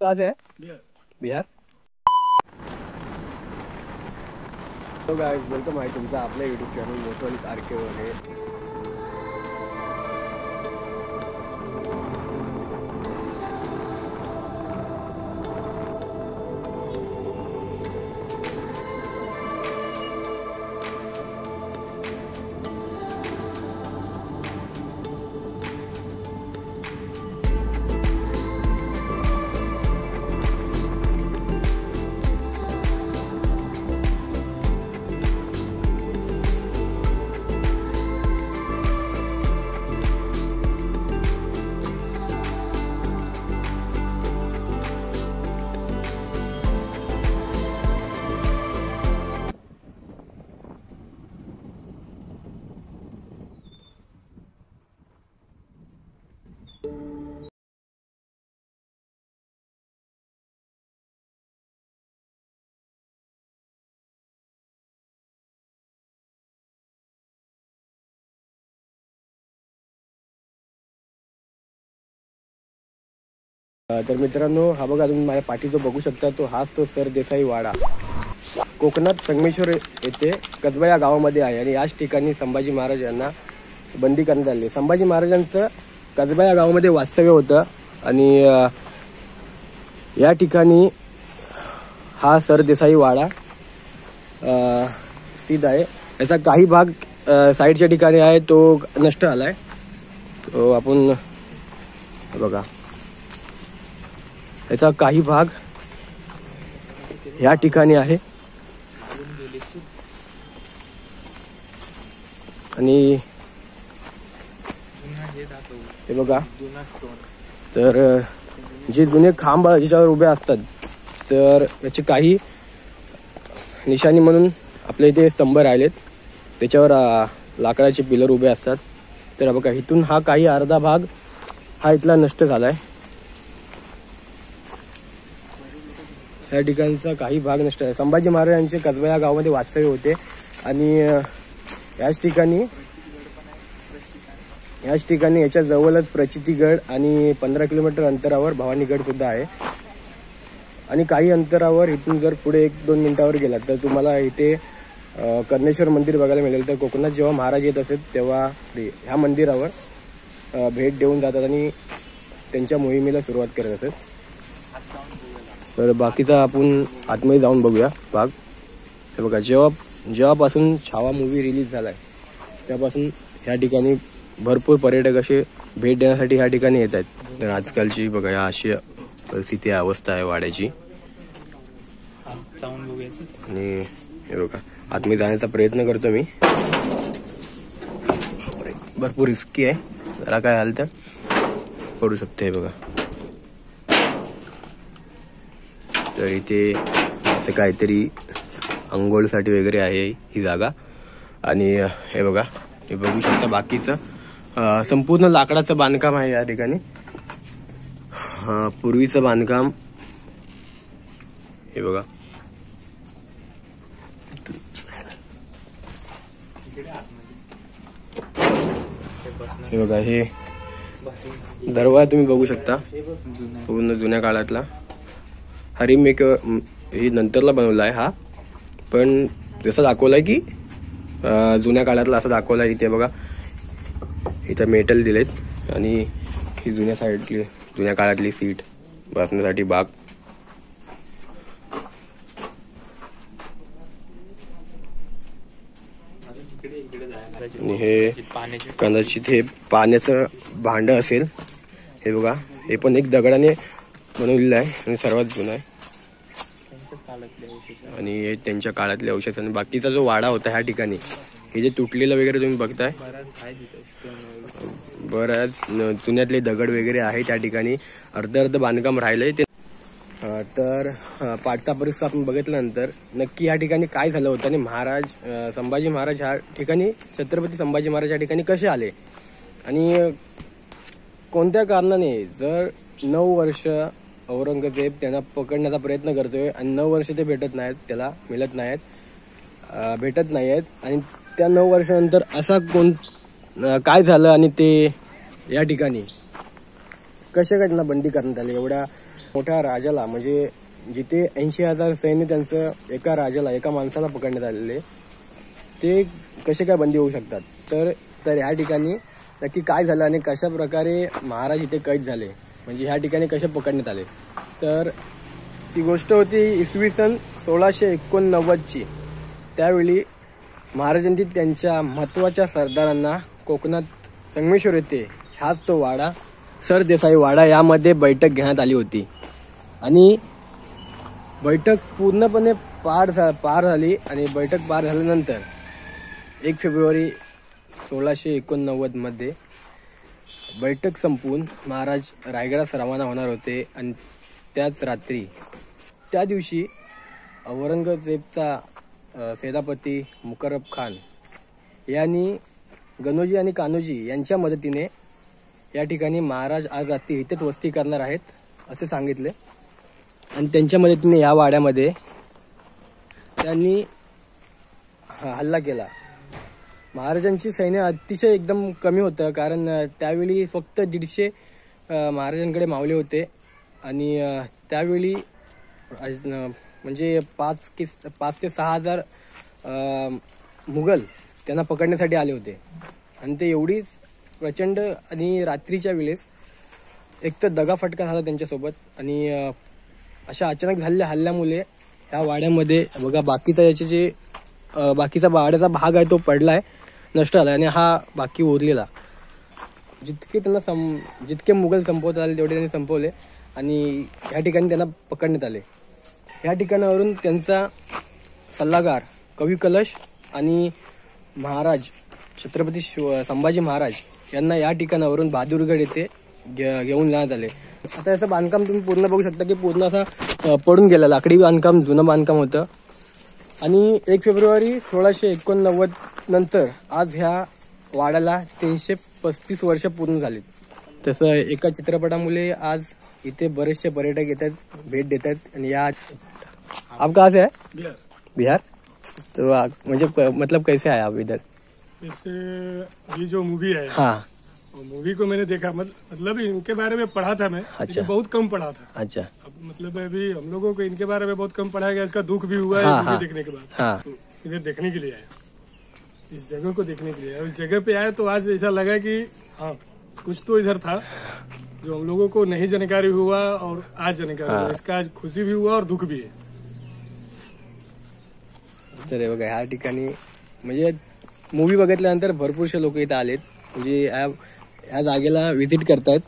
कहाँ से है? बिहार। तो गाइस वेलकम आहे तुमचा आपल्या यूट्यूब चॅनल मोटोनिक आरके मध्ये। तर मित्रांनो, हा बघा तुम्ही माझ्या पाठीतो बघू शकता, तो हाच तो सरदेसाई वाडा कोकणात संगमेश्वर येथे कसबा या गावामध्ये आहे। आणि याच ठिकाणी संभाजी महाराज यांना बंदी करण्यात आले। संभाजी महाराजांचं कसबा या गावामध्ये वास्तव्य होतं आणि या ठिकाणी हा सरदेसाई वाडा स्थित आहे। याचा काही भाग साईडच्या ठिकाणी आहे, तो नष्ट झालाय। तो आपण बघा, याचा काही भाग या ठिकाणी आहे आणि हे बघा, तर जे जुने खांब ज्याच्यावर उभे असतात, तर याचे काही निशाणी म्हणून आपल्या इथे स्तंभ राहिलेत, त्याच्यावर लाकडाचे पिलर उभे असतात। तर बघा, इथून हा काही अर्धा भाग हा इथला नष्ट झालाय। या ठिकाणचा काही भाग नष्ट आहे। संभाजी महाराजांचे कसबा या गावामध्ये वास्तव्य होते आणि याच ठिकाणी याच्या जवळच प्रचितीगड आणि 15 किलोमीटर अंतरावर भवानीगड सुद्धा आहे। आणि काही अंतरावर इथून जर पुढे 1-2 मिनिटावर गेलात तर तुम्हाला इथे कर्णेश्वर मंदिर बघायला मिळेल। तर कोकणात जेव्हा महाराज येत असत तेव्हा ह्या मंदिरावर भेट देऊन जातात आणि त्यांच्या मोहिमेला सुरुवात करत असत। तर बाकीचा आपण आतमध्ये जाऊन बघूया भाग। हे बघा, जेव्हापासून छावा मूवी रिलीज झालाय त्यापासून ह्या ठिकाणी भरपूर पर्यटक असे भेट देण्यासाठी ह्या ठिकाणी येत आहेत। तर आजकालची बघा या अशी परिस्थिती अवस्था आहे वाड्याची। आणि हे बघा, आतमध्ये जाण्याचा प्रयत्न करतो मी, भरपूर रिस्की आहे, जरा काय झालं तर पडू शकते। हे बघा, तर इथे असं काहीतरी अंघोळसाठी वगैरे आहे ही जागा। आणि हे बघा, हे बघू शकता, बाकीचं संपूर्ण लाकडाचं बांधकाम आहे या ठिकाणी, पूर्वीचं बांधकाम। हे बघा, हे बघा, हे दरवाजा तुम्ही बघू शकता, पूर्ण जुन्या काळातला। हा रिमेक हे नंतरला बनवला आहे हा, पण जसं दाखवलाय की जुन्या काळातला असं दाखवलाय। इथे बघा, इथं मेटल दिलेत आणि ही जुन्या काळातली सीट बसण्यासाठी बाग। आणि हे कदाचित हे पाण्याचं भांड असेल। हे बघा, हे पण एक दगडाने बनवलेलं आहे आणि सर्वात जुना आहे आणि हे त्यांच्या काळातले अवशेष। आणि बाकीचा जो वाडा होता ह्या ठिकाणी, हे जे तुटलेलं वगैरे तुम्ही बघताय, बऱ्याच जुन्यातले दगड वगैरे आहे त्या ठिकाणी, अर्ध बांधकाम राहिलंय ते। तर पाठचा परिसर आपण बघितल्यानंतर नक्की या ठिकाणी काय झालं होतं आणि संभाजी महाराज ह्या ठिकाणी, छत्रपती संभाजी महाराज या ठिकाणी कसे आले आणि कोणत्या कारणाने, जर 9 वर्ष औरंगजेब त्यांना पकडण्याचा प्रयत्न करतोय आणि 9 वर्ष ते भेटत नाहीत, त्याला मिळत नाहीत आणि त्या 9 वर्षानंतर असा काय झालं आणि ते या ठिकाणी कशा काय त्यांना बंदी करण्यात आली। एवढ्या मोठ्या राजाला म्हणजे जिथे 80,000 सैन्य त्यांचं एका राजाला एका माणसाला पकडण्यात आलेले, ते कसे काय बंदी होऊ शकतात. तर ह्या ठिकाणी नक्की काय झालं आणि कशा प्रकारे महाराज इथे कैद झाले, म्हणजे ह्या ठिकाणी कसे पकडण्यात आले. तर ती गोष्ट होती इसवी सन 1689ची. त्यावेळी महाराजांनी त्यांच्या महत्त्वाच्या सरदारांना कोकणात संगमेश्वर येथे ह्याच तो वाडा सरदेसाई वाडा यामध्ये बैठक घेण्यात आली होती. आणि बैठक पूर्णपणे पार झाली आणि बैठक पार झाल्यानंतर 1 फेब्रुवारी 1689 मध्ये बैठक संपून महाराज रायगडास रवाना होणार होते. आणि त्याच रात्री त्या दिवशी औरंगजेबचा सेनापती मुकरब खान यांनी गणोजी आणि कान्होजी यांच्या मदतीने या ठिकाणी महाराज आज रात्री इथेच वस्ती करणार आहेत असे सांगितले. आणि त्यांच्या मदतीने या वाड्यामध्ये त्यांनी हल्ला केला. महाराजांची सैन्य अतिशय एकदम कमी होतं, कारण त्यावेळी फक्त 150 महाराजांकडे मावले होते. आणि त्यावेळी म्हणजे 5 ते 6,000 मुघल त्यांना पकडण्यासाठी आले होते. आणि ते एवढीच प्रचंड, आणि रात्रीच्या वेळेस एक तर दगाफटका झाला त्यांच्यासोबत. आणि अशा अचानक झालेल्या हल्ल्यामुळे ह्या वाड्यामध्ये बघा बाकीचा वाड्याचा भाग आहे तो पडलाय, नष्ट झाला. आणि हा बाकी उरलेला जितके मुघल संपवता आले तेवढे त्यांनी संपवले. आणि ह्या ठिकाणी त्यांना पकडण्यात आले. ह्या ठिकाणावरून त्यांचा सल्लागार कवी कलश आणि महाराज छत्रपती संभाजी महाराज यांना या ठिकाणावरून बहादूरगड येथे घेऊन जाण्यात आले. आता याचं बांधकाम तुम्ही पूर्ण बघू शकता की पूर्ण असा पडून गेला, लाकडी बांधकाम, जुनं बांधकाम होतं. आणि 1 फेब्रुवारी 1689 नंतर आज ह्या वाड्याला 335 वर्ष पूर्ण झालीत. तसं एका चित्रपटामुळे आज इथे बरेचसे पर्यटक येतात, भेट देतात. आणि या आप कहाँ से है? बिहार. तो मुझे मतलब कैसे आया आप इधर? जैसे ये जो मूवी है, हाँ, मूवी को मैंने देखा, मतलब इनके बारे में पढ़ा था मैं. अच्छा. बहुत कम पढ़ा था. अच्छा. अब मतलब अभी हम लोगों को इनके बारे में बहुत कम पढ़ाया गया. इसका दुख भी हुआ है. हाँ, मूवी देखने के बाद. हाँ. तो इधर देखने के लिए आया, इस जगह को देखने के लिए. इस जगह पे आया तो आज ऐसा लगा कि हाँ कुछ तो इधर था जो हम लोगों को नहीं जानकारी हुआ और आज जानकारी हुआ. इसका आज खुशी भी हुआ और दुख भी है. तर बघा ह्या ठिकाणी म्हणजे मूवी बघितल्यानंतर भरपूरशे लोक इथं आलेत, म्हणजे या जागेला व्हिजिट करतात.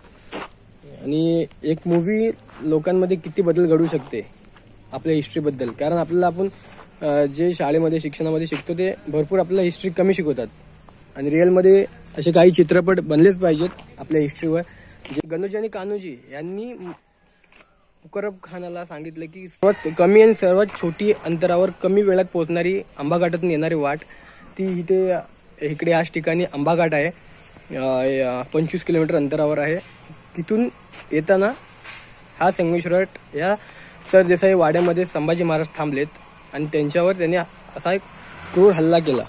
आणि एक मूवी लोकांमध्ये किती बदल घडू शकते आपल्या हिस्ट्रीबद्दल. कारण आपल्याला आपण जे शाळेमध्ये शिक्षणामध्ये शिकतो ते भरपूर आपल्याला हिस्ट्री कमी शिकवतात. आणि रिअलमध्ये असे काही चित्रपट बनलेच पाहिजेत आपल्या हिस्ट्रीवर. जे गणोजी आणि कान्होजी यांनी मुकरब खानाला सांगितलं की सर्वात कमी आणि सर्वात छोटी अंतरावर कमी वेळात पोहोचणारी आंबाघाटातून येणारी वाट ती इकडे याच ठिकाणी आंबाघाट आहे. 25 किलोमीटर अंतरावर आहे. तिथून येताना हा संगमेश्वर या सरदेसाई वाड्यामध्ये संभाजी महाराज थांबलेत आणि त्यांच्यावर त्यांनी असा एक क्रूर हल्ला केला.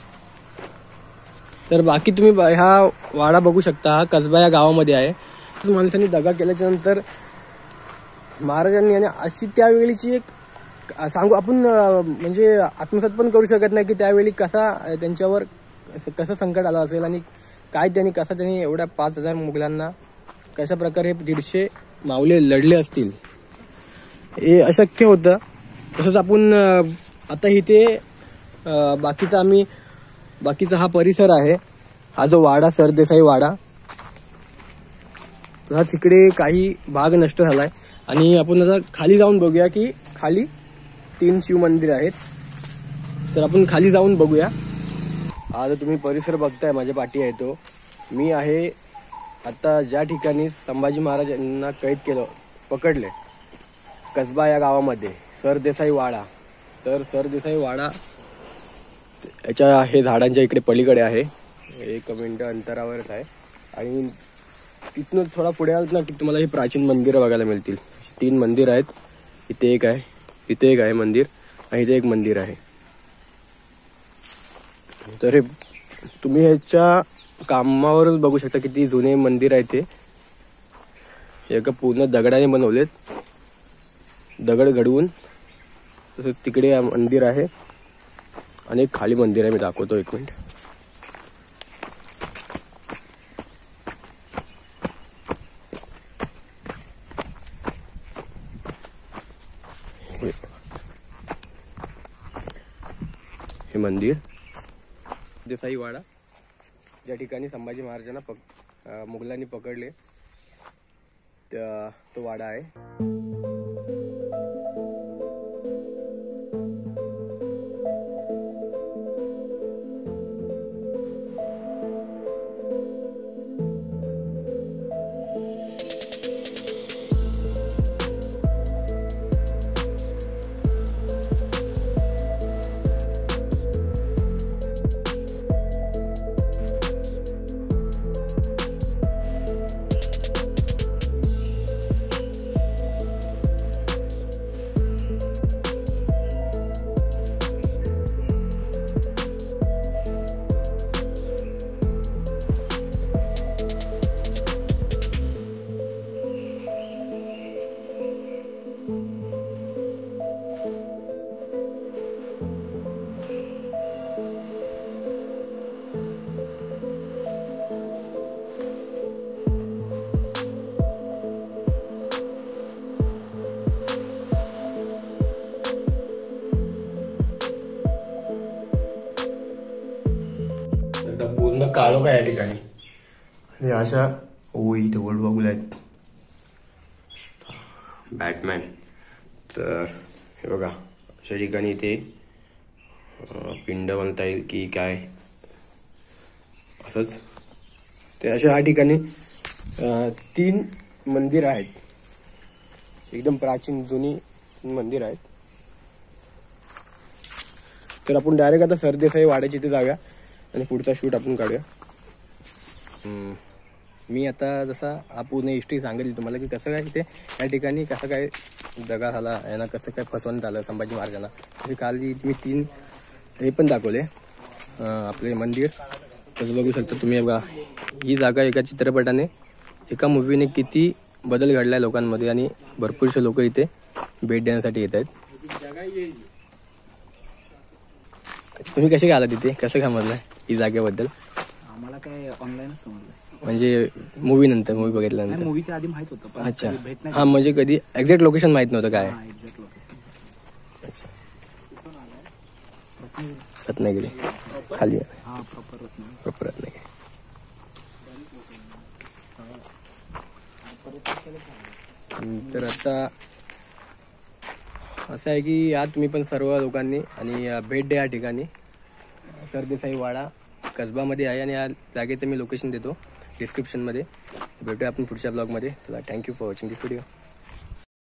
तर बाकी तुम्ही हा वाडा बघू शकता. हा कसबा या गावामध्ये आहे. माणसांनी दगा केल्याच्या नंतर महाराजांनी आणि अशी त्यावेळीची एक सांगू आपण म्हणजे आत्मसात पण करू शकत नाही की त्यावेळी त्यांच्यावर कसं संकट आलं असेल आणि काय त्यांनी एवढ्या 5,000 मुघलांना कशा प्रकारे 150 मावले लढले असतील हे अशक्य होतं. तसंच आपण आता इथे बाकीचा हा परिसर आहे, हा जो वाडा सरदेसाई वाडा, हा तिकडे काही भाग नष्ट झालाय. आणि आपण आता खाली जाऊन बघूया की खाली 3 शिव मंदिर आहेत. तर आपण खाली जाऊन बघूया. आता तुम्ही परिसर बघताय, माझ्या पाठी आहे तो. मी आहे आता ज्या ठिकाणी संभाजी महाराज यांना कैद पकडले, कसबा या गावामध्ये सरदेसाई वाडा. तर सरदेसाई वाडा याच्या हे झाडांच्या इकडे पलीकडे आहे, 1 मिनिट अंतरावरच आहे. आणि तिथून थोडा पुढे आलात ना की तुम्हाला हे प्राचीन मंदिरं बघायला मिळतील. 3 मंदिर आहेत. इथे एक आहे, इथे एक आहे मंदिर, आणि इथे एक मंदिर आहे. तर हे तुम्ही ह्याच्या कामावरच बघू शकता किती जुने मंदिर आहे ते. एका पूर्ण दगडाने बनवलेत. दगड घडवून तसंच तिकडे मंदिर आहे आणि एक खाली मंदिर आहे, मी दाखवतो एक मिनिट. हे मंदिर देसाई वाडा, ज्या ठिकाणी संभाजी महाराजांना मुघलांनी पकडले तो वाडा आहे. पूर्ण काळोख आहे या ठिकाणी आणि अशा इथे वर्ल्ड बघूला आहेत बॅटमॅन. तर हे बघा अशा ठिकाणी इथे पिंड म्हणता येईल की काय असंच. ते अशा या ठिकाणी 3 मंदिर आहेत, एकदम प्राचीन जुनी मंदिर आहेत. तर आपण डायरेक्ट आता सरदेसाई वाड्याच्या इथे जाऊया आणि पुढचा शूट आपण काढूया. मी आता जसा पूर्ण हिस्ट्री सांगितली तुम्हाला की कसं काय इथे या ठिकाणी कसं काय दगा झाला, यांना कसं काय फसवण्यात आलं संभाजी महाराजांना. म्हणजे काल मी 3 हे पण दाखवले आपले मंदिर. तसं बघू शकता तुम्ही बघा, ही जागा एका चित्रपटाने एका मूवीने किती बदल घडलाय लोकांमध्ये आणि भरपूरशे लोक इथे भेट देण्यासाठी येत आहेत. तुम्ही कसे आला तिथे, कसं समजलं ही जागेबद्दल? आम्हाला काय ऑनलाईनच समजलं, म्हणजे मूवी बघितल्यानंतर? मूवीच्या आधी माहित होतं पण अच्छा हा, म्हणजे कधी एक्झॅक्ट लोकेशन माहित नव्हतं काय? Exact location. अच्छा रत्नागिरी खाली हा प्रॉपर रत्नागिरी. तर आता असं आहे की या तुम्ही पण सर्व लोकांनी आणि भेट द्या या ठिकाणी. सरदेसाई वाडा कसबामध्ये आहे आणि या जागेचं मी लोकेशन देतो डिस्क्रिप्शनमध्ये. भेटूया आपण पुढच्या ब्लॉगमध्ये. चला, thank you for watching this video.